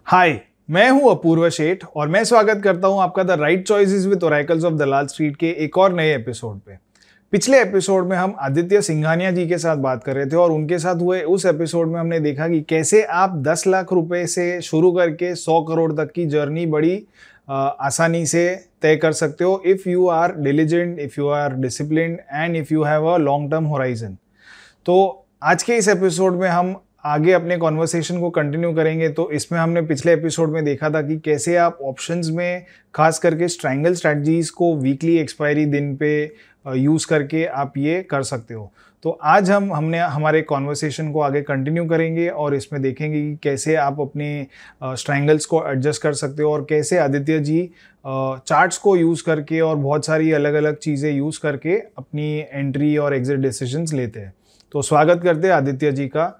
हाय, मैं हूं अपूर्व शेठ और मैं स्वागत करता हूं आपका the right choices with oracles of Dalal street के एक और नए एपिसोड पे। पिछले एपिसोड में हम आदित्य सिंघानिया जी के साथ बात कर रहे थे और उनके साथ हुए उस एपिसोड में हमने देखा कि कैसे आप 10 लाख रुपए से शुरू करके 100 करोड़ तक की जर्नी बड़ी आसानी से तय कर सकते हो if you are diligent, if you are disciplined and if you have a long term horizon. तो आज के इस एपिसोड में हम आगे अपने कॉन्वर्सेशन को कंटिन्यू करेंगे। तो इसमें हमने पिछले एपिसोड में देखा था कि कैसे आप ऑप्शंस में खास करके स्ट्रैंगल स्ट्रैटेजीज को वीकली एक्सपायरी दिन पे यूज़ करके आप ये कर सकते हो। तो आज हमने हमारे कॉन्वर्सेशन को आगे कंटिन्यू करेंगे और इसमें देखेंगे कि कैसे आप अपने स्ट्रैंगल्स को एडजस्ट कर सकते हो और कैसे आदित्य जी चार्ट्स को यूज़ करके और बहुत सारी अलग अलग चीज़ें यूज़ करके अपनी एंट्री और एग्जिट डिसीजंस लेते हैं। तो स्वागत करते हैं आदित्य जी का।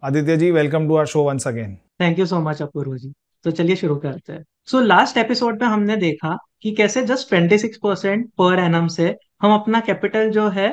Aditya ji, welcome to our show once again. Thank you so much Apoorv ji. तो चलिए शुरू करते हैं। सो लास्ट एपिसोड में हमने देखा कि कैसे जस्ट 26% पर एनम से हम अपना कैपिटल जो है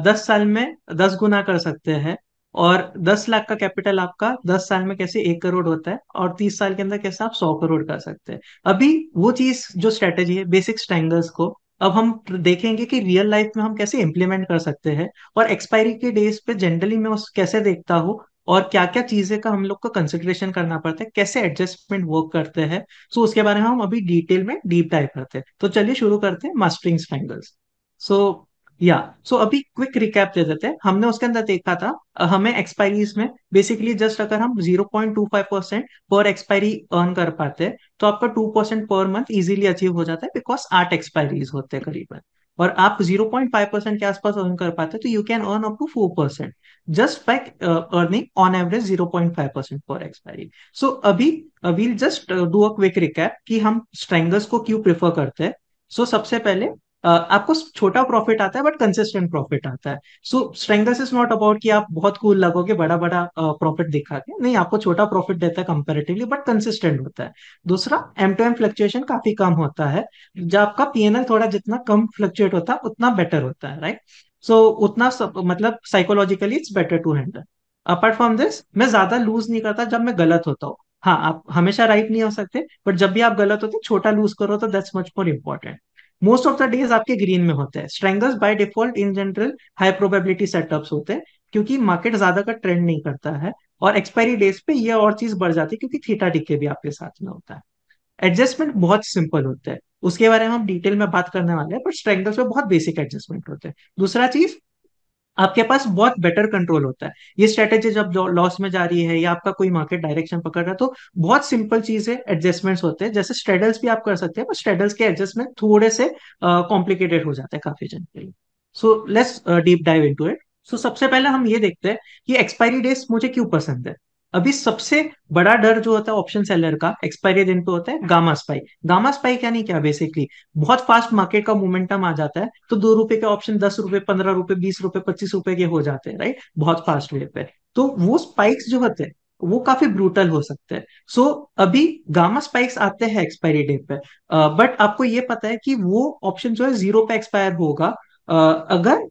10 साल में 10 गुना कर सकते हैं। और 10 लाख का कैपिटल आपका 10 साल में कैसे 1 करोड़ होता है और 30 साल के अंदर कैसे आप 100 करोड़ कर सकते हैं। अभी वो चीज जो स्ट्रेटेजी है बेसिक स्ट्रैंगल्स को अब हम देखेंगे कि रियल लाइफ में हम कैसे इंप्लीमेंट कर सकते हैं। और एक्सपायरी के डेज पे जनरली मैं उस कैसे देखता हूँ और क्या क्या चीजें का हम लोग को कंसिडरेशन करना पड़ता है, कैसे एडजस्टमेंट वर्क करते हैं। सो उसके बारे में हम अभी डिटेल में डीप डाइव करते हैं। तो चलिए शुरू करते हैं मास्टरिंग स्ट्रैंगल्स। सो या सो अभी क्विक रिकैप दे देते हैं। हमने उसके अंदर देखा था हमें एक्सपायरीज में बेसिकली जस्ट अगर हम 0.25% पर एक्सपायरी अर्न कर पाते हैं तो आपका 2% पर मंथ इजीली अचीव हो जाता है, बिकॉज 8 एक्सपायरीज होते हैं करीबन। और आप 0.5% के आसपास अर्न कर पाते हैं तो you can earn up to 4% just by earning on average 0.5% per expiry. So अभी we'll just do a quick recap कि हम स्ट्रैंगल्स को क्यों प्रेफर करते हैं। सो सबसे पहले आपको छोटा प्रॉफिट आता है बट कंसिस्टेंट प्रॉफिट आता है। सो स्ट्रैंगल्स इज नॉट अबाउट कि आप बहुत कूल लगोगे बड़ा बड़ा प्रॉफिट दिखा के, नहीं, आपको छोटा प्रॉफिट देता है कंपेरेटिवली बट कंसिस्टेंट होता है। दूसरा, एम टू एम फ्लक्चुएशन काफी कम होता है। जब आपका पीएनएल थोड़ा जितना कम फ्लक्चुएट होता है उतना बेटर होता है, राइट। सो उतना सब मतलब psychologically it's better to handle. Apart from this मैं ज्यादा लूज नहीं करता जब मैं गलत होता हूँ। हाँ, आप हमेशा राइट नहीं हो सकते, बट जब भी आप गलत होते हैं छोटा लूज करो तो that's much more important. Most of the days आपके ग्रीन में होते हैं। Strangles by default in general high probability setups होते हैं क्योंकि मार्केट ज्यादा का ट्रेंड नहीं करता है। और एक्सपायरी डेज पे ये और चीज बढ़ जाती है क्योंकि थीटा डिके भी आपके साथ में होता है। एडजस्टमेंट बहुत सिंपल होता है, उसके बारे में हम डिटेल में बात करने वाले हैं, पर स्ट्रेंगल्स में बहुत बेसिक एडजस्टमेंट होते हैं। दूसरा चीज, आपके पास बहुत बेटर कंट्रोल होता है। ये स्ट्रेटेजी जब लॉस में जा रही है या आपका कोई मार्केट डायरेक्शन पकड़ रहा है तो बहुत सिंपल चीज है, एडजस्टमेंट्स होते हैं। जैसे स्ट्रेडल्स भी आप कर सकते हैं, पर स्ट्रेडल्स के एडजस्टमेंट थोड़े से कॉम्प्लिकेटेड हो जाते हैं काफी जन के लिए। So let's deep dive into it. So सबसे पहले हम ये देखते हैं कि एक्सपायरी डेज मुझे क्यों पसंद है। अभी सबसे बड़ा डर जो होता है ऑप्शन सेलर का एक्सपायरी दिन पे होता है गामा स्पाइक। गामा स्पाइक यानी क्या, बेसिकली बहुत फास्ट मार्केट का मोमेंटम आ जाता है तो 2 रुपए के ऑप्शन 10 रुपए, 15 रुपए, 20 रुपए, 25 रुपए के हो जाते हैं, राइट, बहुत फास्ट वे पे। तो वो स्पाइक्स जो होते हैं वो काफी ब्रूटल हो सकते हैं। सो अभी गामा स्पाइक्स आते हैं एक्सपायरी डे पे, बट आपको ये पता है कि वो ऑप्शन जो है 0 पे एक्सपायर होगा अगर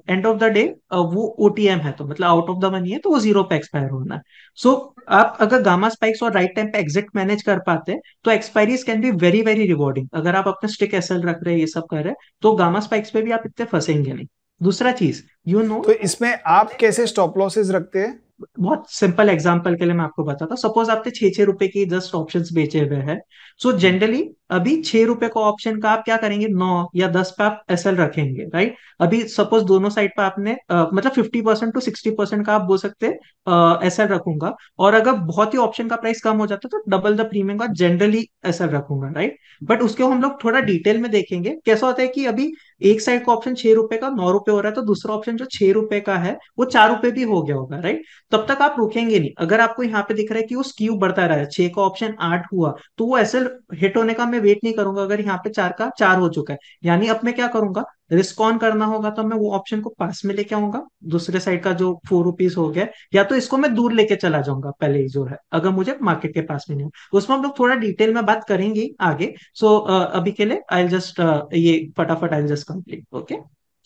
एंड ऑफ द डे वो ओटीएम है, तो मतलब आउट ऑफ द मनी है, तो वो 0 पे एक्सपायर होना है। सो आप अगर गामा स्पाइक्स और राइट टाइम पे एग्जिट मैनेज कर पाते हैं तो expiries can be very very rewarding. अगर आप अपना स्टिक एसएल रख रहे हैं, ये सब कर रहे हैं, तो गामा स्पाइक्स पे भी आप इतने फंसेंगे नहीं। दूसरा चीज, यू नो, तो इसमें आप कैसे स्टॉप लॉसेस रखते हैं? बहुत सिंपल एग्जांपल के लिए मैं आपको बताता हूँ। सपोज आपने 6-6 रुपए की जस्ट ऑप्शंस बेचे हुए हैं। सो जनरली अभी 6 रुपए का ऑप्शन का आप क्या करेंगे, 9 या 10 पे आप एसएल रखेंगे, राइट। अभी सपोज दोनों साइड पे आपने मतलब 50% to 60% का आप बोल सकते हैं एसएल रखूंगा। और अगर बहुत ही ऑप्शन का प्राइस कम हो जाता है तो डबल द प्रीमियम का जनरली एसएल रखूंगा, राइट। बट उसके हम लोग थोड़ा डिटेल में देखेंगे कैसा होता है कि अभी एक साइड का ऑप्शन 6 रुपए का 9 रुपए हो रहा है तो दूसरा ऑप्शन जो 6 रुपए का है वो 4 रुपए भी हो गया होगा, राइट। तब तक आप रुकेंगे नहीं। अगर आपको यहाँ पे दिख रहा है कि वो स्क्यू बढ़ता रहा है, 6 का ऑप्शन 8 हुआ, तो वो ऐसे हिट होने का मैं वेट नहीं करूंगा। अगर यहाँ पे 4 का 4 हो चुका है, यानी अब मैं क्या करूंगा, रिस्क ऑन करना होगा तो मैं वो ऑप्शन को पास में लेके आऊंगा, दूसरे साइड का जो ₹4 हो गया, या तो इसको मैं दूर लेके चला जाऊंगा पहले ही जो है, अगर मुझे मार्केट के पास में नहीं हो। उसमें हम लोग थोड़ा डिटेल में बात करेंगे आगे। सो अभी के लिए आई जस्ट ये फटाफट आई जस्ट कंप्लीट, ओके।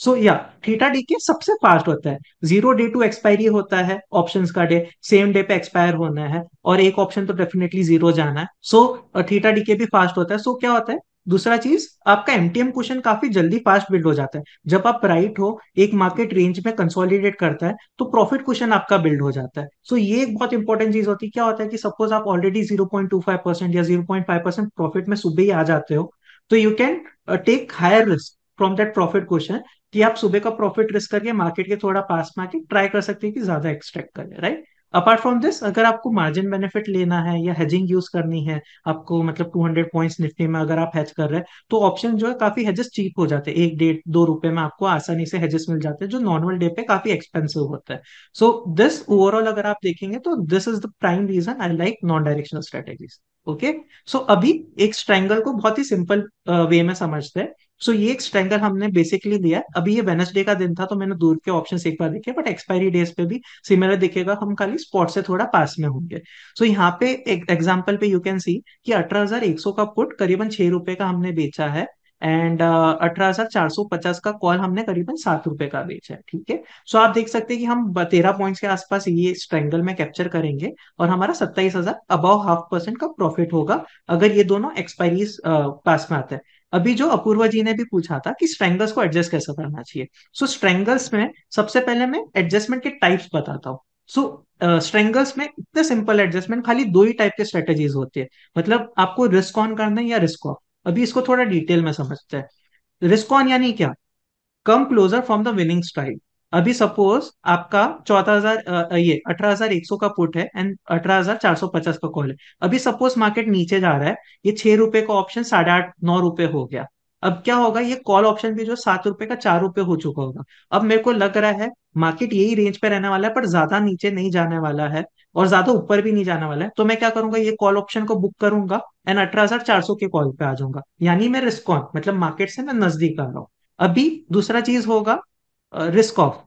सो या थीटा डी के सबसे फास्ट होता है, 0 डे टू एक्सपायरी होता है, ऑप्शंस का डे सेम डे पे एक्सपायर होना है, और एक ऑप्शन तो डेफिनेटली जीरो जाना है। सो थीटा डी के भी फास्ट होता है। सो क्या होता है, दूसरा चीज, आपका एमटीएम क्वेश्चन काफी जल्दी फास्ट बिल्ड हो जाता है। जब आप राइट हो, एक मार्केट रेंज में कंसोलिडेट करता है, तो प्रॉफिट क्वेश्चन आपका बिल्ड हो जाता है। सो ये एक बहुत इंपॉर्टेंट चीज होती है। क्या होता है कि सपोज आप ऑलरेडी 0.25% या 0.5% प्रॉफिट में सुबह ही आ जाते हो, तो you can take higher risk from that profit question, कि आप सुबह का प्रॉफिट रिस्क करके मार्केट के थोड़ा पास में आके ट्राई कर सकते हैं कि ज्यादा एक्सट्रैक्ट करें, राइट। अपार्ट फ्रॉम दिस, अगर आपको मार्जिन बेनिफिट लेना है या हेजिंग यूज करनी है, आपको मतलब 200 पॉइंट्स निफ्टी में अगर आप हेज कर रहे हैं, तो ऑप्शन जो है काफी हेजेस चीप हो जाते हैं, 1 1.5 2 रुपए में आपको आसानी से हेजेस मिल जाते हैं, जो नॉर्मल डे पे काफी एक्सपेंसिव होता है। सो दिस ओवरऑल अगर आप देखेंगे तो this is the prime reason I like non directional strategies, okay. So अभी एक स्ट्रैंगल को बहुत ही सिंपल वे में समझते हैं। सो ये एक स्ट्रैंगल हमने बेसिकली दिया है। अभी ये वेनसडे का दिन था तो मैंने दूर के ऑप्शंस एक बार देखे, बट एक्सपायरी डेज पे भी सिमिलर दिखेगा, हम खाली स्पॉट से थोड़ा पास में होंगे। सो यहाँ पे एक एग्जांपल पे यू कैन सी कि 18,100 का पुट करीबन ₹6 का हमने बेचा है, एंड 18,450 का कॉल हमने करीबन ₹7 का बेचा है, ठीक है। सो आप देख सकते हैं कि हम 13 पॉइंट्स के आसपास ये स्ट्रैंगल में कैप्चर करेंगे, और हमारा 27,000 अबाउ 0.5% का प्रॉफिट होगा, अगर ये दोनों एक्सपायरीज पास में आते हैं। अभी जो अपूर्वा जी ने भी पूछा था कि स्ट्रैंगल्स को एडजस्ट कैसे करना चाहिए, सो स्ट्रैंगल्स में सबसे पहले मैं एडजस्टमेंट के टाइप्स बताता हूँ। सो स्ट्रैंगल्स में इतने सिंपल एडजस्टमेंट, खाली दो ही टाइप के स्ट्रेटेजीज होती है, मतलब आपको रिस्क ऑन करना है या रिस्क ऑफ। अभी इसको थोड़ा डिटेल में समझते हैं। रिस्क ऑन यानी क्या, come closer from the winning strike. अभी सपोज आपका 14,000 ये 18,100 का पुट है एंड 18,450 का कॉल है। अभी सपोज मार्केट नीचे जा रहा है, ये ₹6 का ऑप्शन 8.5 9 रुपए हो गया। अब क्या होगा, ये कॉल ऑप्शन भी जो ₹7 का ₹4 हो चुका होगा। अब मेरे को लग रहा है मार्केट यही रेंज पे रहने वाला है, पर ज्यादा नीचे नहीं जाने वाला है और ज्यादा ऊपर भी नहीं जाने वाला है, तो मैं क्या करूंगा, ये कॉल ऑप्शन को बुक करूंगा एंड 18,400 के कॉल पे आ जाऊंगा, यानी मैं रिस्क ऑन, मतलब मार्केट से मैं नजदीक आ रहा हूँ। अभी दूसरा चीज होगा risk of,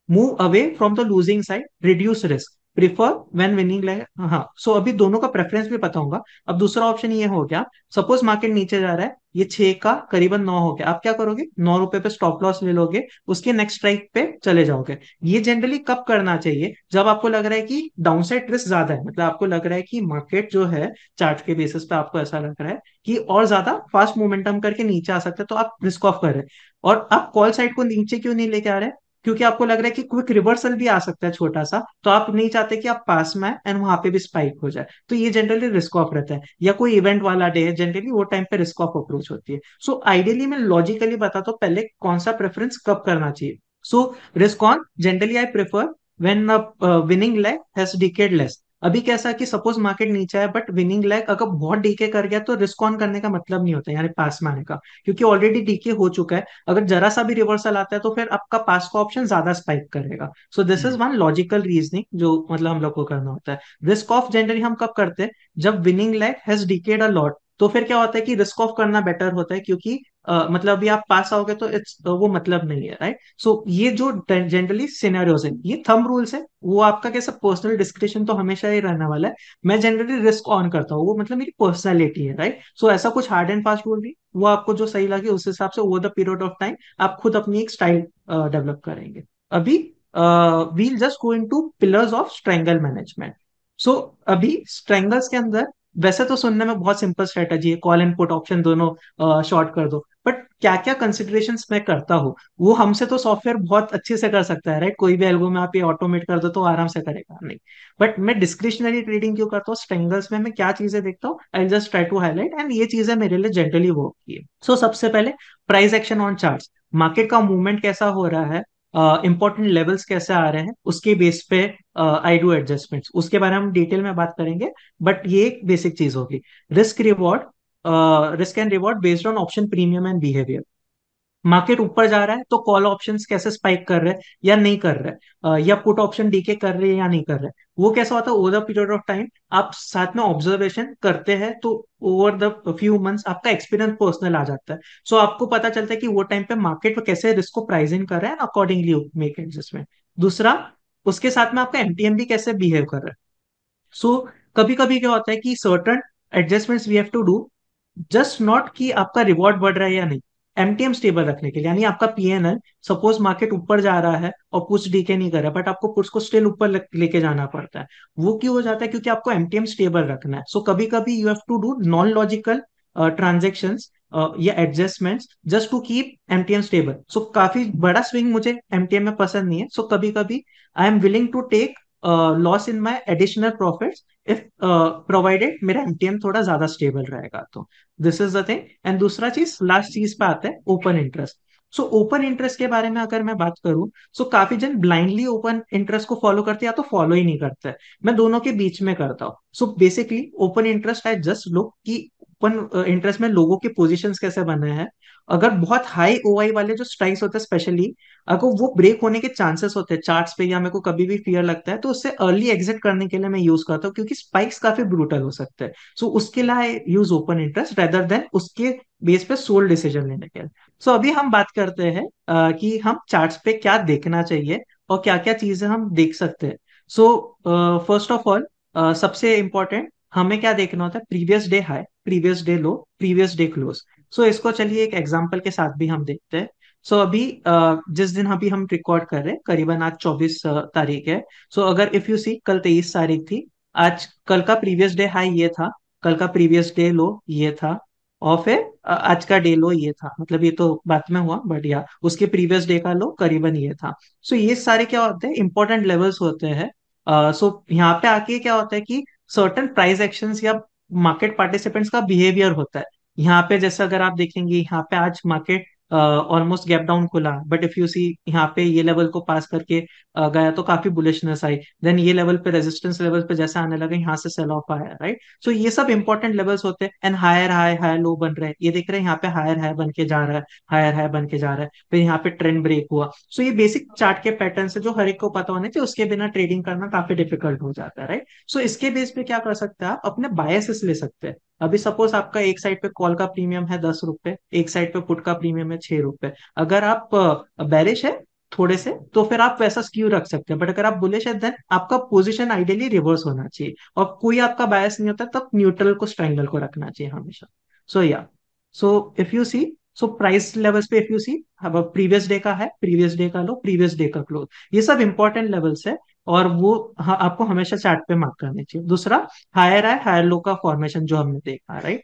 move away from the losing side, reduce risk, prefer when winning like. हाँ, सो अभी दोनों का प्रेफरेंस भी बताऊंगा। अब दूसरा ऑप्शन ये हो गया, सपोज मार्केट नीचे जा रहा है, ये 6 का करीबन 9 हो गया, आप क्या करोगे, ₹9 पे स्टॉप लॉस ले लोगे, उसके नेक्स्ट स्ट्राइक पे चले जाओगे। ये जनरली कब करना चाहिए, जब आपको लग रहा है कि डाउनसाइड रिस्क ज्यादा है, मतलब आपको लग रहा है कि मार्केट जो है चार्ट के बेसिस पे आपको ऐसा लग रहा है कि और ज्यादा फास्ट मोमेंटम करके नीचे आ सकता है, तो आप रिस्क ऑफ कर रहे हैं। और आप कॉल साइड को नीचे क्यों नहीं लेके आ रहे हैं, क्योंकि आपको लग रहा है कि क्विक रिवर्सल भी आ सकता है छोटा सा, तो आप नहीं चाहते कि आप पास में आए एंड वहां पे भी स्पाइक हो जाए, तो ये जनरली रिस्क ऑफ रहता है। या कोई इवेंट वाला डे है, जनरली वो टाइम पे रिस्क ऑफ अप्रोच होती है। सो आइडियली मैं लॉजिकली बताता हूँ पहले कौन सा प्रेफरेंस कब करना चाहिए। So risk on generally I prefer when winning leg has decade less. अभी कैसा कि सपोज मार्केट नीचे है बट विनिंग लेग अगर बहुत डीके कर गया, तो रिस्क ऑन करने का मतलब नहीं होता, यानी पास में आने का, क्योंकि ऑलरेडी डीके हो चुका है। अगर जरा सा भी रिवर्सल आता है तो फिर आपका पास का ऑप्शन ज्यादा स्पाइक करेगा। So this is one logical reasoning जो मतलब हम लोग को करना होता है। रिस्क ऑफ जनरली हम कब करते हैं, जब winning leg has decade a lot, तो फिर क्या होता है कि रिस्क ऑफ करना बेटर होता है, क्योंकि मतलब अभी आप पास आओगे तो इट्स वो मतलब नहीं है, राइट। सो ये जो जनरली सिनेरियोज है, ये थंब रूल्स है, वो आपका कैसा पर्सनल डिस्क्रिप्शन तो हमेशा ही रहने वाला है। मैं जनरली रिस्क ऑन करता हूँ, वो मतलब मेरी पर्सनैलिटी है, राइट। सो ऐसा कुछ हार्ड एंड फास्ट रूल नहीं, वो आपको जो सही लगे उस हिसाब से over the period of time आप खुद अपनी एक स्टाइल डेवलप करेंगे। अभी we'll just go into pillars of strangle management. So अभी स्ट्रेंगल्स के अंदर वैसे तो सुनने में बहुत सिंपल स्ट्रेटजी है, कॉल एंड पुट ऑप्शन दोनों शॉर्ट कर दो, बट क्या क्या कंसिडरेशंस मैं करता हूँ, वो हमसे तो सॉफ्टवेयर बहुत अच्छे से कर सकता है, राइट। कोई भी एल्गो में आप ये ऑटोमेट कर दो तो आराम से करेगा नहीं, बट मैं डिस्क्रिशनरी ट्रेडिंग क्यों करता हूँ, स्ट्रेंगल्स में मैं क्या चीजें देखता हूँ, I just try to highlight, and ये चीजें मेरे लिए जनरली वर्क की है। सो सबसे पहले price action on charts, market का मूवमेंट कैसा हो रहा है, इंपॉर्टेंट लेवल्स कैसे आ रहे हैं, उसके बेस पे आई डू एडजस्टमेंट्स, उसके बारे में हम डिटेल में बात करेंगे, बट ये एक बेसिक चीज होगी। Risk reward, risk and reward based on option premium and behaviour, market ऊपर जा रहा है तो कॉल ऑप्शंस कैसे स्पाइक कर रहे हैं या नहीं कर रहे हैं, या पुट ऑप्शन डीके कर रहे हैं या नहीं कर रहे हैं। वो कैसा होता है, over the period of time आप साथ में ऑब्जर्वेशन करते हैं तो ओवर द फ्यू मंथ्स आपका एक्सपीरियंस पर्सनल आ जाता है। सो आपको पता चलता है कि वो टाइम पे मार्केट कैसे रिस्क को प्राइसिंग कर रहा है, अकॉर्डिंगली मेक एडजस्टमेंट। दूसरा, उसके साथ में आपका एमटीएम भी कैसे बिहेव कर रहा है। सो कभी कभी क्या होता है कि certain adjustments we have to do, just not कि आपका रिवॉर्ड बढ़ रहा है या नहीं, एमटीएम स्टेबल रखने के लिए। यानी आपका पीएनएल, सपोज मार्केट ऊपर जा रहा है और पुट्स डीके नहीं कर रहा, बट आपको पुट्स को स्टिल ऊपर लेके जाना पड़ता है। वो क्यों हो जाता है, क्योंकि आपको एमटीएम स्टेबल रखना है। सो कभी कभी you have to do non logical transactions या adjustments just to keep MTM stable. So काफी बड़ा स्विंग मुझे एमटीएम में पसंद नहीं है। सो कभी कभी I am willing to take loss in my additional profits if provided मेरा एमटीएम थोड़ा ज्यादा स्टेबल रहेगा तो। This is the thing. And दूसरा चीज, लास्ट चीज पे आता है open interest. So open interest के बारे में अगर मैं बात करूं, सो काफी जन ब्लाइंडली ओपन इंटरेस्ट को फॉलो करते हैं या तो फॉलो ही नहीं करते हैं। मैं दोनों के बीच में करता हूँ। सो बेसिकली ओपन इंटरेस्ट है जस्ट लुक कि ओपन इंटरेस्ट में लोगों के पोजीशंस कैसे बने हैं। अगर बहुत हाई ओआई वाले जो स्ट्राइक्स होते हैं स्पेशली, अगर वो ब्रेक होने के चांसेस होते हैं चार्ट्स पे, या मेरे को कभी भी फियर लगता है, तो उससे अर्ली एग्जिट करने के लिए मैं यूज करता हूँ, क्योंकि स्पाइक्स काफी ब्रूटल हो सकते हैं। सो उसके लिए I use open interest rather than उसके बेस पे सोल डिसीजन लेने के लिए। सो अभी हम बात करते हैं कि हम चार्ट्स पे क्या देखना चाहिए और क्या क्या चीजें हम देख सकते हैं। सो फर्स्ट ऑफ ऑल, सबसे इंपॉर्टेंट हमें क्या देखना होता है, previous day high, previous day low, previous day close. So इसको चलिए एक एग्जांपल के साथ भी हम देखते हैं। सो अभी जिस दिन अभी हम रिकॉर्ड कर रहे हैं, करीबन आज 24 तारीख है। सो अगर इफ यू सी, कल 23 तारीख थी। आज कल का प्रीवियस डे हाई ये था, कल का प्रीवियस डे लो ये था, और फिर आज का डे लो ये था। मतलब ये तो बाद में हुआ, बट या उसके प्रीवियस डे का लो करीबन ये था। सो ये सारे क्या होते हैं, इंपॉर्टेंट लेवल्स होते हैं। सो यहाँ पे आके क्या होता है कि सर्टन प्राइस एक्शंस या मार्केट पार्टिसिपेंट्स का बिहेवियर होता है। यहाँ पे जैसे अगर आप देखेंगे, यहाँ पे आज मार्केट ऑलमोस्ट गैप डाउन खुला, बट इफ यू सी यहाँ पे ये लेवल को पास करके गया तो काफी बुलिशनेस आई। देन ये लेवल पे, रेजिस्टेंस लेवल पे जैसे आने लगा, यहाँ से सेल ऑफ आया, राइट। सो ये सब इंपॉर्टेंट लेवल्स होते हैं। And higher high higher low बन रहे हैं, ये देख रहे हैं यहाँ पे हायर हाई बन के जा रहा है, हायर हाई बन के जा रहा है, फिर यहाँ पे ट्रेंड ब्रेक हुआ। सो ये बेसिक चार्ट के पैटर्न से जो हर एक को पता होने चाहिए, उसके बिना ट्रेडिंग करना काफी डिफिकल्ट हो जाता है, राइट। सो इसके बेस पे क्या कर सकते हैं, आप अपने बायसेस ले सकते हैं। अभी सपोज आपका एक साइड पे कॉल का प्रीमियम है 10 रुपए, एक साइड पे पुट का प्रीमियम है 6 रुपए। अगर आप बेरिश है थोड़े से, तो फिर आप वैसा स्क्यू रख सकते हैं, बट अगर आप बुलिश है देन आपका पोजीशन आइडियली रिवर्स होना चाहिए, और कोई आपका बायस नहीं होता तब न्यूट्रल को, स्ट्राइंगल को रखना चाहिए हमेशा। So yeah, so if you see, so price levels पे इफ यू सी, अब प्रीवियस डे का है, प्रीवियस डे का लो, प्रीवियस डे का क्लोज, ये सब इंपॉर्टेंट लेवल्स है। और वो आपको हमेशा चार्ट पे मार्क करने चाहिए। दूसरा, हायर है हायर लो का फॉर्मेशन जो हमने देखा, राइट।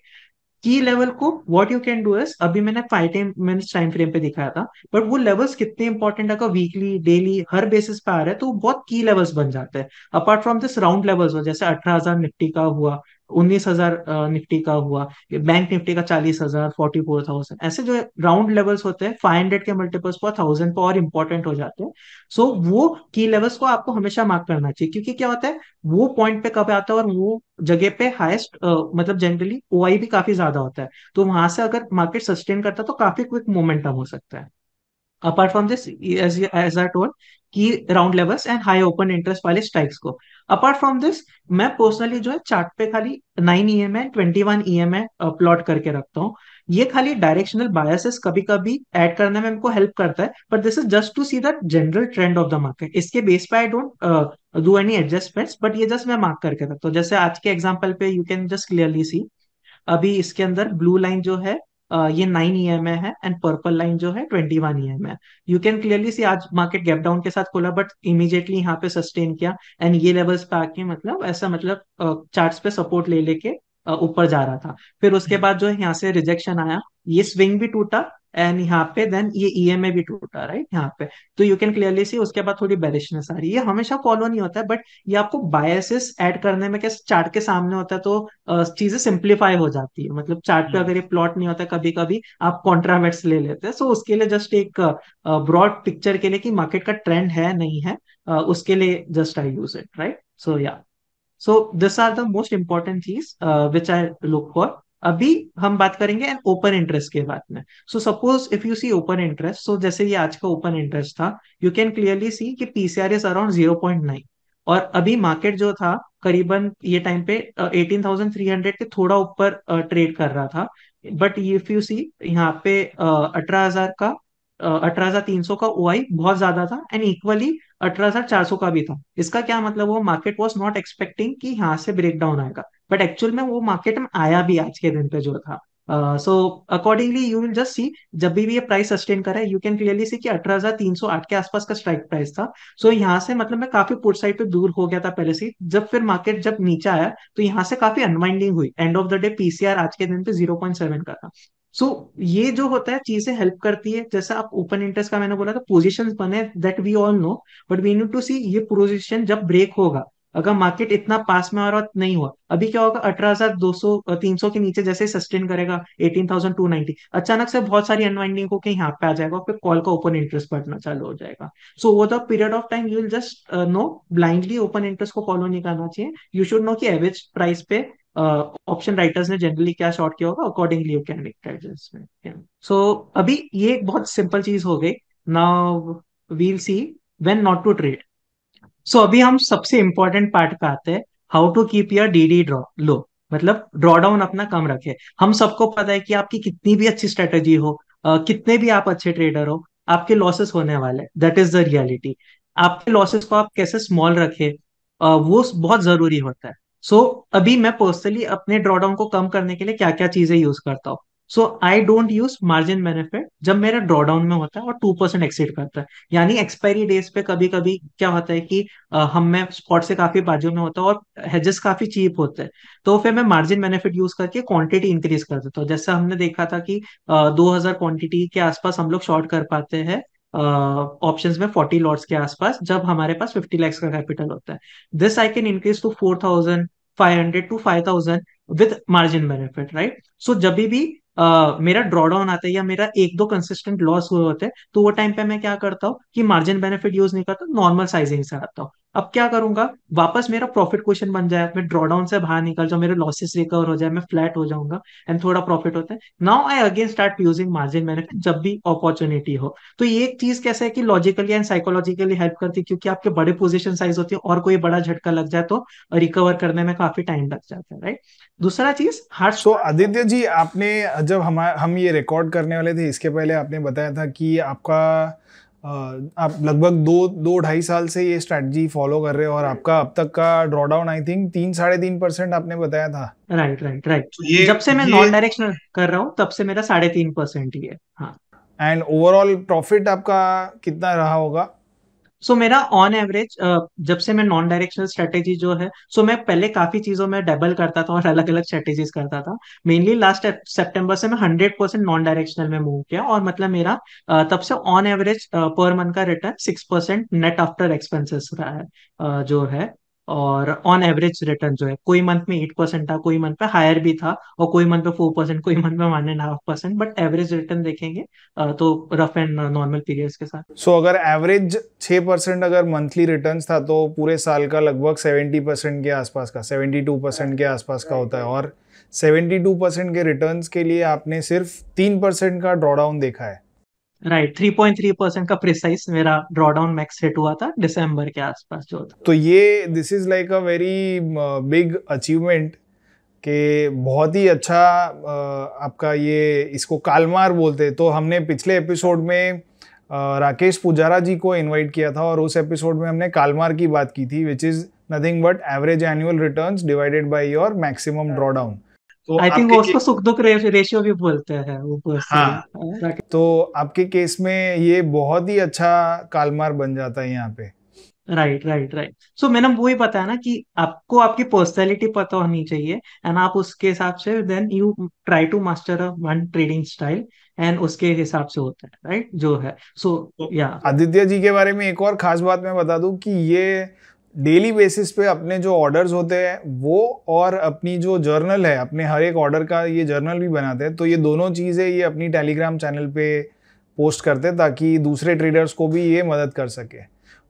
की लेवल को what you can do is, अभी मैंने 5 मिनट्स टाइम फ्रेम पे दिखाया था, बट वो लेवल्स कितने इंपॉर्टेंट है, अगर वीकली डेली हर बेसिस पे आ रहा है तो वो बहुत की लेवल्स बन जाते हैं। Apart from this round levels हो, जैसे 18,000 निफ्टी का हुआ, 19,000 निफ्टी का हुआ, बैंक निफ्टी का 40,000, 44,000, ऐसे जो राउंड लेवल्स होते हैं 500 के मल्टीपल्स पर, 1000 पर और इंपॉर्टेंट हो जाते हैं। सो वो की लेवल्स को आपको हमेशा मार्क करना चाहिए, क्योंकि क्या होता है, वो पॉइंट पे कब आता है और वो जगह पे हाईएस्ट, मतलब जनरली ओआई भी काफी ज्यादा होता है, तो वहां से अगर मार्केट सस्टेन करता है तो काफी क्विक मोमेंटम हो सकता है। Apart from this, as I told, key round levels and high open interest वाले स्ट्राइक्स को। अपार्ट फ्रॉम दिस, मैं पर्सनली जो है चार्ट पे खाली 9 EMA 21 EMA प्लॉट करके रखता हूँ। ये खाली डायरेक्शनल बायसेस कभी कभी ऐड करने में हमको हेल्प करता है, but this is just to see the general trend of the market. इसके बेस पे I don't do any adjustments, but ये जस्ट मैं मार्क करके रखता हूँ। जैसे आज के एग्जाम्पल पे you can just clearly see, अभी इसके अंदर ब्लू लाइन जो है ये 9 EMA है, एंड पर्पल लाइन जो है 21 EMA है। यू कैन क्लियरली सी आज मार्केट गैप डाउन के साथ खोला, बट इमीडिएटली यहाँ पे सस्टेन किया, एंड ये लेवल्स पे आके मतलब ऐसा, मतलब चार्ट्स पे सपोर्ट ले लेके ऊपर जा रहा था। फिर उसके बाद जो है यहाँ से रिजेक्शन आया, ये स्विंग भी टूटा, एंड यहाँ पे देन ये ईएमए भी टूटा, राइट यहाँ पे। तो यू कैन क्लियरली सी उसके बाद थोड़ी बेरिशनेस आ रही है। ये हमेशा फॉलो नहीं होता है, बट ये आपको बायसेस ऐड करने में, क्या चार्ट के सामने होता है तो चीजें सिंप्लीफाई हो जाती है। मतलब चार्ट पे अगर ये प्लॉट नहीं होता, कभी कभी आप कॉन्ट्रावेट्स ले लेते हैं। सो उसके लिए जस्ट एक ब्रॉड पिक्चर के लिए कि मार्केट का ट्रेंड है नहीं है, उसके लिए just I use it, right. So yeah, so these are the most important things which I look for. अभी हम बात करेंगे ओपन इंटरेस्ट के बारे में। So suppose if you see open interest, so जैसे ये आज का ओपन इंटरेस्ट था, यू कैन क्लियरली सी कि पीसीआर इज अराउंड 0.9। और अभी मार्केट जो था करीबन ये टाइम पे 18,300 के थोड़ा ऊपर ट्रेड कर रहा था। बट इफ यू सी यहाँ पे 18,000 का 18,300 का ओआई बहुत ज्यादा था, एंड इक्वली 18,400 का भी था। इसका क्या मतलब, वो मार्केट वॉज नॉट एक्सपेक्टिंग कि यहाँ से ब्रेक डाउन आएगा, बट एक्चुअल में वो मार्केट में आया भी आज के दिन पे जो था। So accordingly you will just see, जब भी ये प्राइस सस्टेन करा है, यू कैन क्लियरली सी कि 18,308 के आसपास का स्ट्राइक प्राइस था। सो यहाँ से मतलब मैं काफी पुट साइड पे दूर हो गया था पहले से ही। जब फिर मार्केट जब नीचे आया तो यहाँ से काफी अनवाइंडिंग हुई। End of the day PCR आज के दिन पे 0.7 का था। सो ये जो होता है चीजें हेल्प करती है। जैसा आप ओपन इंटरेस्ट का मैंने बोला था, पोजीशंस बने that we all know, but we need to see ये पोजीशन जब ब्रेक होगा, अगर मार्केट इतना पास में और नहीं हुआ, अभी क्या होगा, 18,200 300 के नीचे जैसे सस्टेन करेगा 18,290, अचानक से बहुत सारी अनवाइंडिंग होकर यहाँ पे आ जाएगा और फिर कॉल का ओपन इंटरेस्ट बढ़ना चालू हो जाएगा। So over the period of time you will just know, blindly open interest को फॉलो नहीं करना चाहिए। यू शुड नो कि एवरेज प्राइस पे ऑप्शन राइटर्स ने जनरली क्या शॉर्ट किया होगा, accordingly you can make adjustment. So अभी ये एक बहुत सिंपल चीज हो गई। Now we'll see when not to trade. So अभी हम सबसे इंपॉर्टेंट पार्ट पे आते हैं, how to keep your DD draw लो, मतलब ड्रॉ डाउन अपना कम रखे। हम सबको पता है कि आपकी कितनी भी अच्छी स्ट्रेटेजी हो, कितने भी आप अच्छे ट्रेडर हो, आपके लॉसेस होने वाले, दैट इज द रियलिटी। आपके लॉसेस को आप कैसे स्मॉल रखे, वो बहुत जरूरी होता है। सो अभी मैं पर्सनली अपने ड्रॉडाउन को कम करने के लिए क्या क्या चीजें यूज करता हूँ। So I don't use margin benefit जब मेरा ड्रॉडाउन में होता है और 2% एक्सीड करता है। यानी एक्सपायरी डेज पे कभी कभी क्या होता है कि हम में स्पॉट से काफी बाजू में होता है और हेजेस काफी चीप होते हैं, तो फिर मैं मार्जिन बेनिफिट यूज करके क्वांटिटी इंक्रीज कर देता हूँ। जैसे हमने देखा था कि 2,000 क्वांटिटी के आसपास हम लोग शॉर्ट कर पाते हैं ऑप्शंस में 40 लॉट्स के आसपास, जब हमारे पास 50 लैक्स का कैपिटल होता है। This I can increase to 4,500 to 5,000 with margin benefit, right. So जब भी मेरा ड्रॉडाउन आता है या मेरा एक दो कंसिस्टेंट लॉस हुए होते हैं, तो वो टाइम पे मैं क्या करता हूँ कि मार्जिन बेनिफिट यूज नहीं करता, नॉर्मल साइजिंग से आता हूँ। अब क्या करूंगा, वापस मेरा प्रॉफिट क्वेश्चन बन जाए, मैं ड्रॉडाउन से बाहर निकल जाऊं, मेरे लॉसेस रिकवर हो जाए, मैं फ्लैट हो जाऊंगा एंड थोड़ा प्रॉफिट होता है, now I again start using margin benefit जब भी अपॉर्चुनिटी हो। तो ये एक चीज कैसे है कि लॉजिकली एंड साइकोलॉजिकली हेल्प करती है, क्योंकि आपके बड़े पोजीशन साइज होती है और कोई बड़ा झटका लग जाए तो रिकवर करने में काफी टाइम लग जाता है, राइट। दूसरा चीज हार्ड। सो आदित्य जी, आपने जब हम ये रिकॉर्ड करने वाले थे इसके पहले आपने बताया था कि आपका आप लगभग 2-2.5 साल से ये स्ट्रैटेजी फॉलो कर रहे हो और आपका अब तक का ड्रॉडाउन आई थिंक 3-3.5% आपने बताया था। Right right right. तो ये जब से मैं ये नॉन डायरेक्शनल कर रहा हूँ तब से मेरा 3.5% ही है। हाँ। एंड ओवरऑल प्रॉफिट आपका कितना रहा होगा? सो मेरा ऑन एवरेज, जब से मैं नॉन डायरेक्शनल स्ट्रेटेजी जो है, सो मैं पहले काफी चीजों में डबल करता था और अलग अलग स्ट्रेटेजीज करता था। मेनली लास्ट सितंबर से मैं 100% नॉन डायरेक्शनल में मूव किया, और मतलब मेरा तब से ऑन एवरेज पर मंथ का रिटर्न 6% नेट आफ्टर एक्सपेंसेस रहा है, जो है। और ऑन एवरेज रिटर्न जो है, कोई मंथ में 8% था, कोई मंथ पे हायर भी था, और कोई मंथ पे 4%, कोई मंथ में 1.5%, बट एवरेज रिटर्न देखेंगे तो रफ एंड नॉर्मल पीरियड्स के साथ। सो अगर एवरेज 6% अगर मंथली रिटर्न्स था तो पूरे साल का लगभग 70% के आसपास का 72% के आसपास का होता है, और 72% के रिटर्न्स के लिए आपने सिर्फ 3% का ड्रॉडाउन देखा है। राइट, 3.3% का प्रिसाइज मेरा ड्रॉडाउन मैक्स हिट हुआ था दिसंबर के आसपास जो था। तो ये this is like a very big achievement कि बहुत ही अच्छा आपका ये इसको कालमार बोलते हैं। तो हमने पिछले एपिसोड में राकेश पुजारा जी को इनवाइट किया था और उस एपिसोड में हमने कालमार की बात की थी, which is nothing but average annual returns divided by your maximum drawdown. तो आई थिंक वो आपके उसको सुख दुख रेशियो भी बोलते हैं वो हाँ, पर्सन। तो आपके केस में ये बहुत ही अच्छा कालमार बन जाता है यहाँ पे। Right right right. सो मैंने वही बताया ना कि आपको आपकी पर्सनैलिटी पता होनी चाहिए, एंड आप उसके हिसाब से then you try to master a one trading style, and उसके हिसाब से होता है, राइट जो है। सो या आदित्य जी के बारे में एक और खास बात मैं बता दूं कि ये डेली बेसिस पे अपने जो ऑर्डर्स होते हैं वो और अपनी जो जर्नल है, अपने हर एक ऑर्डर का ये जर्नल भी बनाते हैं। तो ये दोनों चीज़ें ये अपनी टेलीग्राम चैनल पे पोस्ट करते हैं ताकि दूसरे ट्रेडर्स को भी ये मदद कर सके।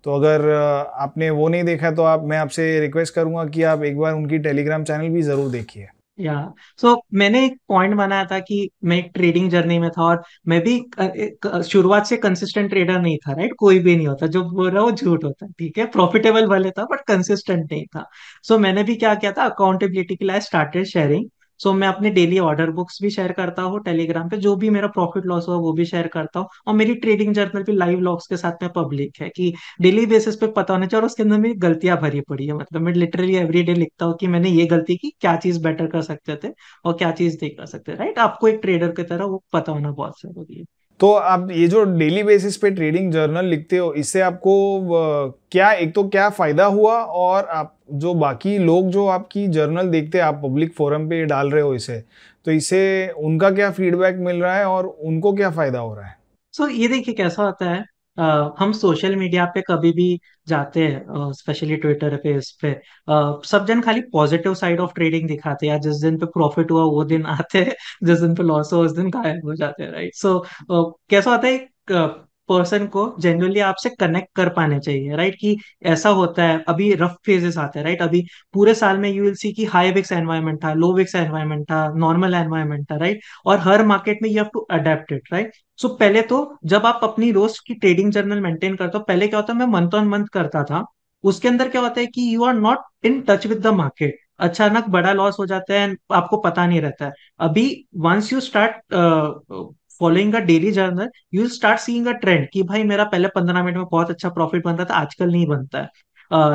तो अगर आपने वो नहीं देखा तो मैं आपसे रिक्वेस्ट करूंगा कि आप एक बार उनकी टेलीग्राम चैनल भी ज़रूर देखिए। या सो मैंने एक पॉइंट बनाया था कि मैं एक ट्रेडिंग जर्नी में था, और मैं भी शुरुआत से कंसिस्टेंट ट्रेडर नहीं था, राइट? कोई भी नहीं होता, जो बोल रहा है वो झूठ होता है, ठीक है? प्रॉफिटेबल भले था बट कंसिस्टेंट नहीं था। सो मैंने भी क्या किया था, अकाउंटेबिलिटी के लिए स्टार्टेड शेयरिंग। सो मैं अपने डेली ऑर्डर बुक्स भी शेयर करता हूँ टेलीग्राम पे, जो भी मेरा प्रॉफिट लॉस हुआ वो भी शेयर करता हूँ, और मेरी ट्रेडिंग जर्नल भी लाइव लॉग्स के साथ में पब्लिक है, कि डेली बेसिस पे पता होना चाहिए। और उसके अंदर मेरी गलतियां भरी पड़ी है, मतलब मैं लिटरली एवरीडे लिखता हूँ कि मैंने ये गलती की, क्या चीज बेटर कर सकते थे और क्या चीज नहीं कर सकते, राइट? आपको एक ट्रेडर की तरह वो पता होना बहुत जरूरी है। तो आप ये जो डेली बेसिस पे ट्रेडिंग जर्नल लिखते हो, इससे आपको क्या, एक तो क्या फायदा हुआ, और आप जो बाकी लोग जो आपकी जर्नल देखते हैं, आप पब्लिक फोरम पे डाल रहे हो इसे, तो इससे उनका क्या फीडबैक मिल रहा है और उनको क्या फायदा हो रहा है? सो ये देखिए कैसा होता है, हम सोशल मीडिया पे कभी भी जाते हैं, स्पेशली ट्विटर पे, इस पे सब जन खाली पॉजिटिव साइड ऑफ ट्रेडिंग दिखाते हैं, या जिस दिन पे प्रॉफिट हुआ वो दिन आते हैं, जिस दिन पे लॉस हुआ उस दिन गायब हो जाते हैं, राइट? सो कैसा होता है, एक पर्सन को जनरली आपसे कनेक्ट कर पाने चाहिए, राइट? कि ऐसा होता है, अभी रफ फेजेस आते हैं, राइट? अभी पूरे साल में यू विल सी कि हाई विक्स एनवायरनमेंट था, लो विक्स एनवायरनमेंट था, नॉर्मल एनवायरनमेंट था, राइट? और हर मार्केट में you have to adapt it, right? So पहले तो जब आप अपनी रोज की ट्रेडिंग जर्नल मेंटेन करते हो, पहले क्या होता है, मैं मंथ ऑन मंथ करता था। उसके अंदर क्या होता है कि you are not in touch with the market, अचानक बड़ा लॉस हो जाता है, आपको पता नहीं रहता है। अभी once you start following a daily journal, you start seeing a trend कि भाई मेरा पहले 15 मिनट में बहुत अच्छा प्रॉफिट बन रहा था, आजकल नहीं बनता है।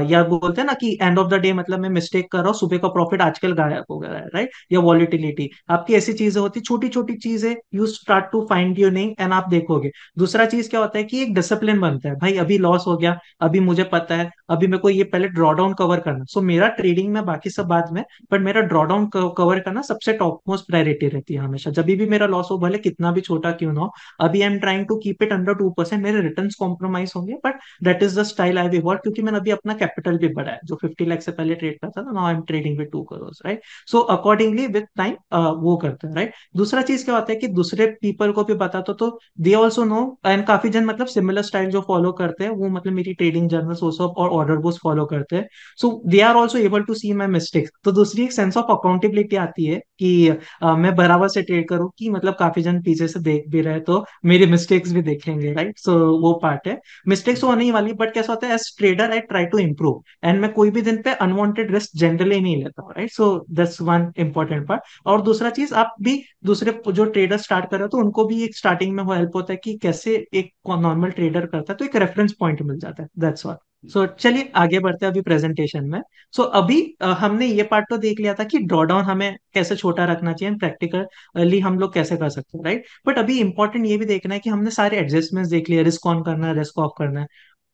या बोलते हैं ना कि एंड ऑफ द डे, मतलब मैं मिस्टेक कर रहा हूँ, सुबह का प्रॉफिट आजकल गायब हो गया है, राइट? या वॉलिटिलिटी, आपकी ऐसी चीजें होती, छोटी छोटी चीजें you start to find tuning, and आप देखोगे। दूसरा चीज क्या होता है कि एक डिसिप्लिन बनता है, भाई अभी लॉस हो गया, अभी मुझे पता है, अभी मेरे को ये पहले ड्रॉ डाउन कवर करना। सो मेरा ट्रेडिंग में बाकी सब बाद में, बट मेरा ड्रॉ डाउन कवर करना सबसे टॉप मोस्ट प्रायोरिटी रहती है हमेशा, जब भी मेरा लॉस हो, भले कितना भी छोटा क्यों ना हो। अभी I am trying to keep it under 2%, मेरे रिटर्न कॉम्प्रोमाइज होंगे, but that is the style I will work, क्योंकि मैंने अभी अपना कैपिटल भी बढ़ाया, जो 50 लाख से पहले ट्रेड करता था, now I am trading with 2 crore, right? So accordingly with time वो करते हैं, राइट? दूसरा चीज क्या होता है कि दूसरे पीपल को भी बताता तो दे ऑल्सो नो, एंड काफी जन मतलब सिमिलर स्टाइल जो फॉलो करते हैं, वो मतलब मेरी ट्रेडिंग जर्नल और ऑर्डर बुक्स फॉलो करते हैं। So they are also able to see my mistakes, तो दूसरी एक सेंस ऑफ अकाउंटेबिलिटी आती है कि मैं बराबर से ट्रेड करूँ, कि मतलब काफी जन पीछे से देख भी रहे तो मेरे मिस्टेक्स भी देखेंगे, राइट? सो वो पार्ट है। मिस्टेक्स होने ही वाली, बट कैसा होता है, as trader I try to improve, and मैं कोई भी दिन पे अनवांटेड रिस्क जनरली नहीं लेता हूँ, right? So that's one important part. और दूसरा चीज, आप भी दूसरे जो ट्रेडर स्टार्ट कर रहे हो तो उनको भी एक स्टार्टिंग में वो हेल्प होता है कि कैसे एक नॉर्मल ट्रेडर करता है, तो एक रेफरेंस पॉइंट मिल जाता है, दैट्स व्हाट। सो चलिए आगे बढ़ते हैं अभी प्रेजेंटेशन में। सो अभी हमने ये पार्ट तो देख लिया था कि ड्रॉ डाउन हमें कैसे छोटा रखना चाहिए, प्रैक्टिकली हम लोग कैसे कर सकते हैं, राइट? बट अभी इंपॉर्टेंट ये भी देखना है कि हमने सारे एडजस्टमेंट्स देख लिए, रिस्क ऑन करना है, रिस्क ऑफ करना है,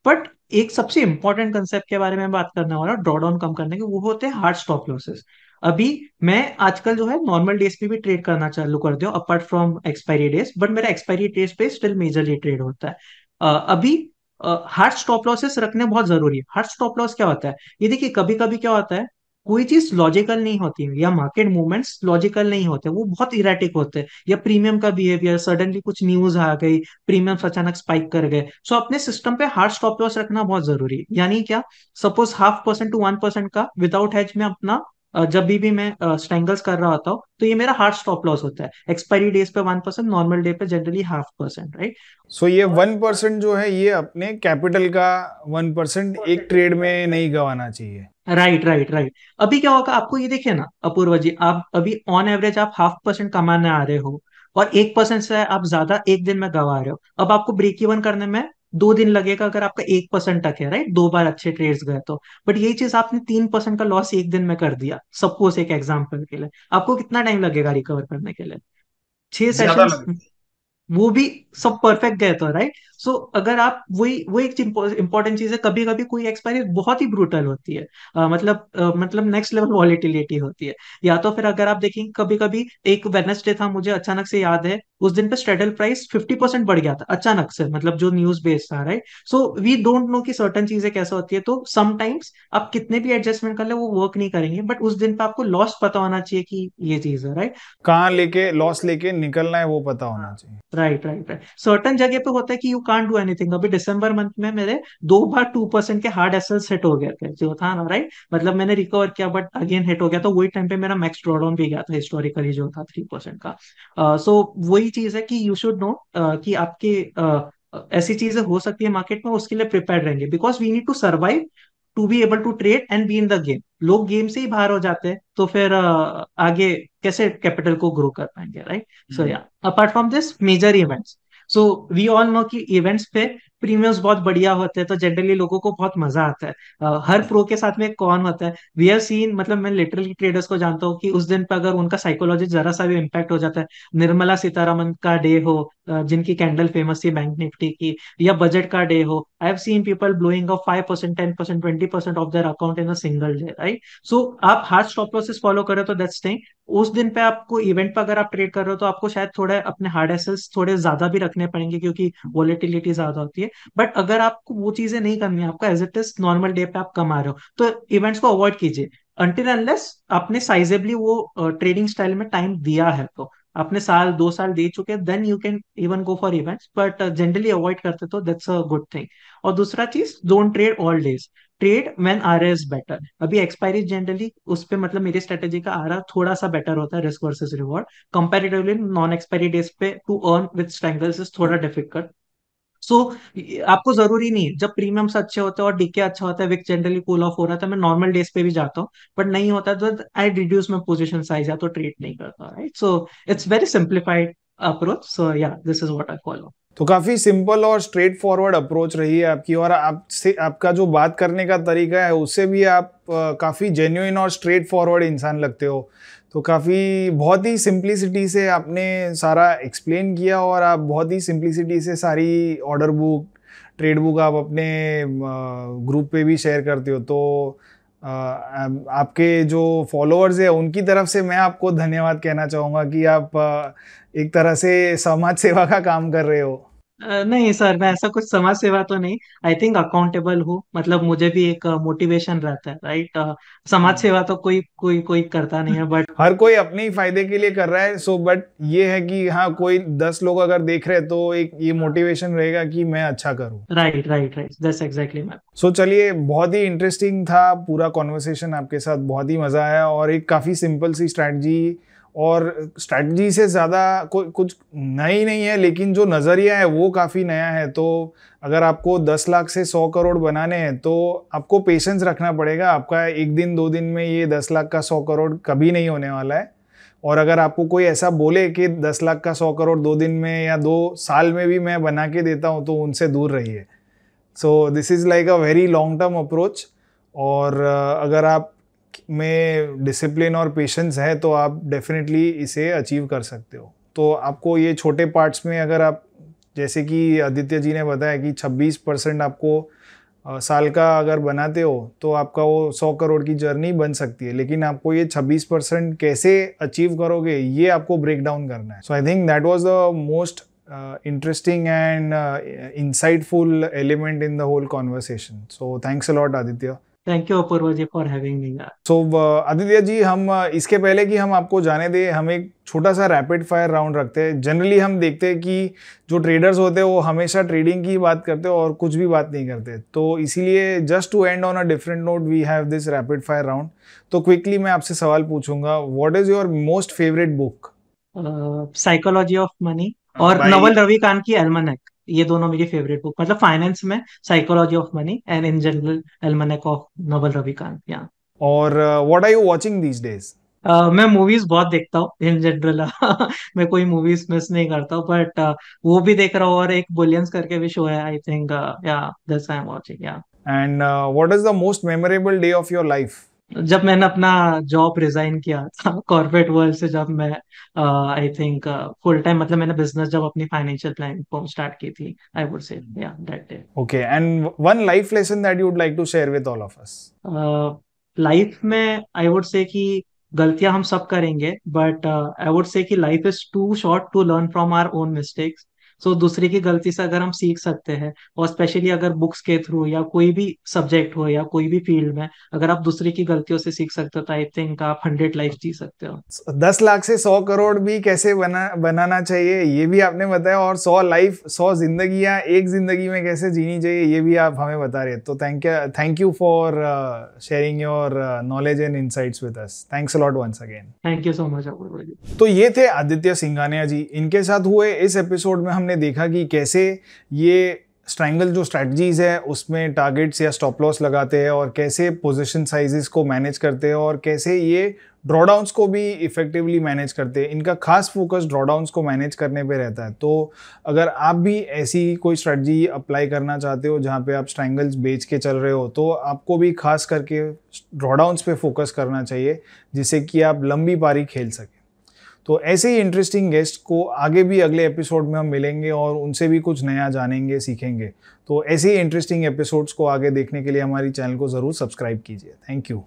बट एक सबसे इंपॉर्टेंट कंसेप्ट के बारे में बात करने वाला, ड्रॉ डाउन कम करने के, वो होते हैं हार्ड स्टॉप लॉसेस। अभी मैं आजकल जो है नॉर्मल डेज पे भी ट्रेड करना चालू कर दिया, apart from expiry days, but मेरा एक्सपायरी डेज पे स्टिल मेजरली ट्रेड होता है। अभी हार्ड स्टॉप लॉसेस रखने बहुत जरूरी है। हार्ड स्टॉप लॉस क्या होता है, ये देखिए कभी कभी क्या होता है, कोई चीज लॉजिकल नहीं होती है, या मार्केट मूवमेंट्स लॉजिकल नहीं होते, वो बहुत इरेटिक होते हैं, या प्रीमियम का बिहेवियर, सडनली कुछ न्यूज आ गई, प्रीमियम अचानक स्पाइक कर गए। सो अपने सिस्टम पे हार्ड स्टॉप लॉस रखना बहुत जरूरी है। यानी क्या, सपोज 0.5% to 1% का विदाउट हेज में अपना जब भी मैं स्ट्रेंगल्स कर रहा होता हूँ, तो ये मेरा हार्ड स्टॉप लॉस होता है। एक्सपायरी डेज पे 1%, नॉर्मल डे पे जनरली 0.5%, राइट? सो ये 1% जो है, ये अपने कैपिटल का 1% एक ट्रेड में नहीं गंवाना चाहिए। Right right right. अभी क्या होगा, आपको ये देखिए ना अपूर्वा जी, आप अभी ऑन एवरेज आप 0.5% कमाने आ रहे हो, और 1% से आप ज्यादा एक दिन में गवा रहे हो। अब आपको ब्रेक इवन करने में 2 दिन लगेगा, अगर आपका 1% तक है, राइट? 2 बार अच्छे ट्रेड्स गए तो। बट यही चीज आपने 3% का लॉस एक दिन में कर दिया, सपोज एक एग्जाम्पल के लिए, आपको कितना टाइम लगेगा रिकवर करने के लिए? छह ज्यादा सेशंस लगे। वो भी सब परफेक्ट गए तो, राइट? सो अगर आप वही वो एक इंपॉर्टेंट चीज है, कभी कभी कोई एक्सपायरी बहुत ही ब्रूटल होती है, मतलब नेक्स्ट लेवल वॉलिटिलिटी होती है। या तो फिर अगर आप देखेंगे, कभी कभी एक वेडनेसडे था, मुझे अचानक से याद है, उस दिन पे स्ट्रेडल प्राइस 50% बढ़ गया था अचानक से, मतलब जो न्यूज बेस्ड था, right? So we don't know कि सर्टन चीजें कैसे होती है, तो समटाइम्स आप कितने भी एडजस्टमेंट कर ले वो वर्क नहीं करेंगे, बट उस दिन पे आपको लॉस पता होना चाहिए कि ये चीज है, राइट? कहाँ लेके लॉस लेके निकलना है वो पता होना चाहिए। Right right right. सर्टन जगह पे होता है कि यू कांट डू एनीथिंग। अभी दिसंबर मंथ में मेरे 2 बार 2% के हार्ड एसएल हिट हो गए थे, जो था ना, राइट। मतलब मैंने रिकवर किया बट अगेन हिट हो गया, तो वही टाइम पे मेरा मैक्स ड्रॉडाउन भी गया था हिस्टोरिकली, जो था 3% का। सो वही चीज है कि यू शुड नो कि आपके ऐसी चीजें हो सकती है मार्केट में, उसके लिए प्रिपेयर रहेंगे, because we need to survive to be able to trade and be in the game. लोग गेम से ही बाहर हो जाते हैं तो फिर आगे कैसे कैपिटल को ग्रो कर पाएंगे, right. So yeah, apart from this major events, so we all know कि इवेंट्स पे प्रीमियम्स बहुत बढ़िया होते हैं, तो जनरली लोगों को बहुत मजा आता है। हर प्रो के साथ में एक कौन होता है, वी हैव सीन, मतलब मैं लिटरली ट्रेडर्स को जानता हूँ कि उस दिन पे अगर उनका साइकोलॉजी जरा सा भी इम्पैक्ट हो जाता है, निर्मला सीतारमन का डे हो, जिनकी कैंडल फेमस थी बैंक निफ्टी की, या बजट का डे हो, I have seen people blowing off 5%, 10%, 20% off their account in a single day, right. So आप हार्ड स्टॉप लॉसेस फॉलो करें तो दैट्स थिंग। उस दिन पे आपको इवेंट पे अगर आप ट्रेड कर रहे हो तो आपको शायद थोड़े अपने हार्ड एसेट्स थोड़े ज्यादा भी रखने पड़ेंगे, क्योंकि वॉलेटिलिटी ज्यादा होती है। बट अगर आपको वो चीजें नहीं करनी है, आपका as it is normal day पे आप कमा रहे हो, तो इवेंट्स को अवॉइड कीजिए अनटिल अनलेस आपने साइजेबली वो ट्रेडिंग स्टाइल में टाइम दिया है। तो आपने साल 2 साल दे चुके, then you can even go for events, but generally avoid करते तो दैट्स अ गुड थिंग। और दूसरा चीज, don't trade all days, trade when R is better. अभी एक्सपायरी जनरली उस पे, मतलब मेरी स्ट्रेटेजी का आर थोड़ा सा बेटर होता है, risk versus reward comparatively. Non expiry days पे to earn with strangles is थोड़ा डिफिकल्ट। सो आपको जरूरी नहीं है, जब प्रीमियम्स अच्छे होते हैं और डीके अच्छा होता है, विक जनरली कूल ऑफ हो रहा था, मैं नॉर्मल डेज पे भी जाता हूँ। बट नहीं होता तो I reduce my position size, या तो ट्रेड नहीं करता, right. So it's very simplified approach. So yeah, this is what I follow. तो काफी सिंपल और स्ट्रेट फॉरवर्ड अप्रोच रही है आपकी, और आपसे आपका जो बात करने का तरीका है उससे भी आप काफी जेन्युइन और स्ट्रेट फॉरवर्ड इंसान लगते हो। तो काफी बहुत ही सिंप्लिसिटी से आपने सारा एक्सप्लेन किया, और आप बहुत ही सिंप्लिसिटी से सारी ऑर्डर बुक, ट्रेड बुक आप अपने ग्रुप पे भी शेयर करते हो। तो आपके जो फॉलोअर्स है उनकी तरफ से मैं आपको धन्यवाद कहना चाहूँगा कि आप एक तरह से समाज सेवा का काम कर रहे हो। नहीं सर, मैं ऐसा कुछ समाज सेवा तो नहीं। आई थिंक अकाउंटेबल हूँ, मतलब मुझे भी एक मोटिवेशन रहता है, राइट। समाज सेवा तो कोई कोई कोई करता नहीं है, बट हर कोई अपने ही फायदे के लिए कर रहा है। सो बट ये है कि हाँ, कोई 10 लोग अगर देख रहे हैं तो एक ये मोटिवेशन रहेगा कि मैं अच्छा करूँ। Right right right, that's exactly ma'am. So चलिए, बहुत ही इंटरेस्टिंग था पूरा कॉन्वर्सेशन आपके साथ, बहुत ही मज़ा आया। और एक काफ़ी सिंपल सी स्ट्रैटेजी, और स्ट्रैटेजी से ज़्यादा कोई कुछ नई नहीं है, लेकिन जो नज़रिया है वो काफ़ी नया है। तो अगर आपको 10 लाख से 100 करोड़ बनाने हैं तो आपको पेशेंस रखना पड़ेगा। आपका एक दिन 2 दिन में ये 10 लाख का 100 करोड़ कभी नहीं होने वाला है। और अगर आपको कोई ऐसा बोले कि 10 लाख का 100 करोड़ 2 दिन में या 2 साल में भी मैं बना के देता हूँ, तो उनसे दूर रहिए। So this is like a very long term approach. और अगर आप में डिसिप्लिन और पेशेंस है तो आप डेफिनेटली इसे अचीव कर सकते हो। तो आपको ये छोटे पार्ट्स में, अगर आप, जैसे कि आदित्य जी ने बताया कि 26% आपको साल का अगर बनाते हो तो आपका वो 100 करोड़ की जर्नी बन सकती है। लेकिन आपको ये 26% कैसे अचीव करोगे, ये आपको ब्रेक डाउन करना है। So I think that was the most interesting and insightful element in the whole conversation. So thanks a lot, Aditya. Thank you Apoorv ji for having me. So Aditya ji, हम इसके पहले कि हम आपको जाने दें, हम एक छोटा सा रैपिड फायर राउंड रखते हैं। जनरली हम देखते हैं कि जो ट्रेडर्स होते हैं वो हमेशा ट्रेडिंग की बात करते हैं और कुछ भी बात नहीं करते। तो इसीलिए just to end on a different note we have this rapid fire round. तो क्विकली मैं आपसे सवाल पूछूंगा, what is your most favourite book? Psychology of money और बाय। नवल रविकांत की एल्मनेक, ये दोनों मेरी फेवरेट बुक, मतलब फाइनेंस में psychology of money and in general almanack of Naval Ravikant, yeah. और what are you watching these days? मैं मूवीज बहुत देखता हूँ इन जनरल। मैं कोई मूवीज मिस नहीं करता हूँ, बट वो भी देख रहा हूँ, और एक बुलियंस करके भी शो है, आई थिंक, या दैट्स आई एम वाचिंग, या। And what is the most memorable day of your life? जब मैंने अपना जॉब रिजाइन किया था कॉर्पोरेट वर्ल्ड से, जब मैं आई थिंक फुल टाइम, मतलब मैंने बिजनेस जब अपनी फाइनेंशियल प्लानिंग फॉर्म स्टार्ट की थी, आई वुड से, या, that day. Okay, and one life lesson that you would like to share with all of us? Life में आई वुड से कि गलतियां हम सब करेंगे, बट आई वुड से कि life is too short to learn from our own mistakes. So दूसरे की गलती से अगर हम सीख सकते हैं, और स्पेशली अगर बुक्स के थ्रू या कोई भी सब्जेक्ट हो या कोई भी फील्ड में अगर आप दूसरे की गलतियों से सीख सकते हो, तो आई थिंक आप 100 लाइफ जी सकते हो। 10 लाख से 100 करोड़ भी कैसे बनाना चाहिए ये भी आपने बताया, और 100 लाइफ 100 जिंदगियां एक जिंदगी में कैसे जीनी चाहिए ये भी आप हमें बता रहे हैं। तो thank you for sharing your knowledge and insights with us. Thanks a lot once again. Thank you so much Apoorv ji. तो ये थे आदित्य सिंघानिया जी। इनके साथ हुए इस एपिसोड में हमने देखा कि कैसे ये स्ट्रैंगल जो स्ट्रैटेजीज है उसमें टारगेट्स या स्टॉप लॉस लगाते हैं, और कैसे पोजीशन साइजेस को मैनेज करते हैं, और कैसे ये ड्रॉडाउन्स को भी इफेक्टिवली मैनेज करते हैं। इनका खास फोकस ड्रॉडाउन्स को मैनेज करने पे रहता है। तो अगर आप भी ऐसी कोई स्ट्रेटजी अप्लाई करना चाहते हो जहाँ पे आप स्ट्रैंगल्स बेच के चल रहे हो, तो आपको भी खास करके ड्रॉडाउन्स पे फोकस करना चाहिए, जिससे कि आप लंबी पारी खेल सकें। तो ऐसे ही इंटरेस्टिंग गेस्ट को आगे भी अगले एपिसोड में हम मिलेंगे और उनसे भी कुछ नया जानेंगे, सीखेंगे। तो ऐसे ही इंटरेस्टिंग एपिसोड्स को आगे देखने के लिए हमारी चैनल को ज़रूर सब्सक्राइब कीजिए। Thank you.